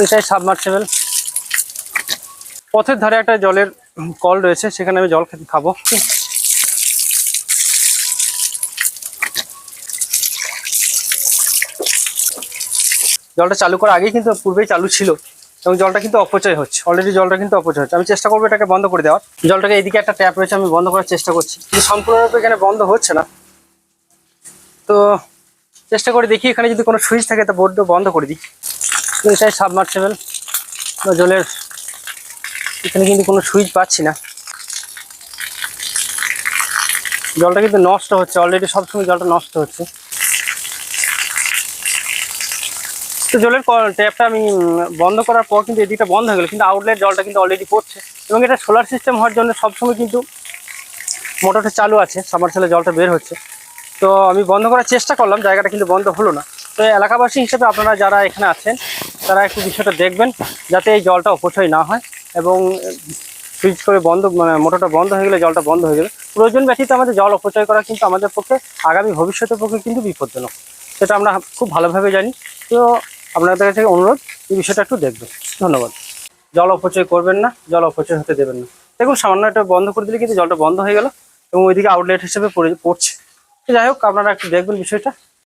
এটাই সাবমার্সিবল। পথের ধারে একটা জলের কল রয়েছে, সেখানে আমি জল খাবো। জলটা চালু করার আগেই কিন্তু পূর্বেই চালু ছিল এবং জলটা কিন্তু অপচয় হচ্ছে, অলরেডি জলটা কিন্তু অপচয় হচ্ছে। আমি চেষ্টা করবো এটাকে বন্ধ করে দেওয়ার। জলটাকে এইদিকে একটা ট্যাপ রয়েছে, আমি বন্ধ করার চেষ্টা করছি, কিন্তু সম্পূর্ণরূপে এখানে বন্ধ হচ্ছে না। তো চেষ্টা করে দেখি এখানে যদি কোনো সুইচ থাকে তা বোর্ড বন্ধ করে দিই। তো এটাই সাবমার্সিবল জলের, এখানে কিন্তু কোনো সুইচ পাচ্ছি না। জলটা কিন্তু নষ্ট হচ্ছে, অলরেডি সবসময় জলটা নষ্ট হচ্ছে। তো জলের ট্যাপটা আমি বন্ধ করার পর কিন্তু এদিকটা বন্ধ হয়ে গেল, কিন্তু আউটলেট জলটা কিন্তু অলরেডি পড়ছে। এবং এটা সোলার সিস্টেম হওয়ার জন্য সবসময় কিন্তু মোটরটা চালু আছে, সাবমার্সিবলে জলটা বের হচ্ছে। তো আমি বন্ধ করার চেষ্টা করলাম, জায়গাটা কিন্তু বন্ধ হলো না। তো এলাকাবাসী হিসেবে আপনারা যারা এখানে আছেন তারা একটু বিষয়টা দেখবেন, যাতে এই জলটা অপচয় না হয়। এবং সুইচ করে বন্ধ, মানে মোটরটা বন্ধ হয়ে গেলে জলটা বন্ধ হয়ে যাবে। প্রয়োজন ব্যতীত আমাদের জল অপচয় করা কিন্তু আমাদের পক্ষে আগামী ভবিষ্যতের পক্ষে কিন্তু বিপজ্জনক, সেটা আমরা খুব ভালোভাবে জানি। তো আপনাদের কাছে অনুরোধ, এই বিষয়টা একটু দেখবেন। ধন্যবাদ। জল অপচয় করবেন না, জল অপচয় হতে দেবেন না। দেখুন সামান্য এটা বন্ধ করে দিলে কিন্তু জলটা বন্ধ হয়ে গেল এবং ওইদিকে আউটলেট হিসেবে পড়ছে। যাই হোক, আপনারা একটু দেখবেন বিষয়টা।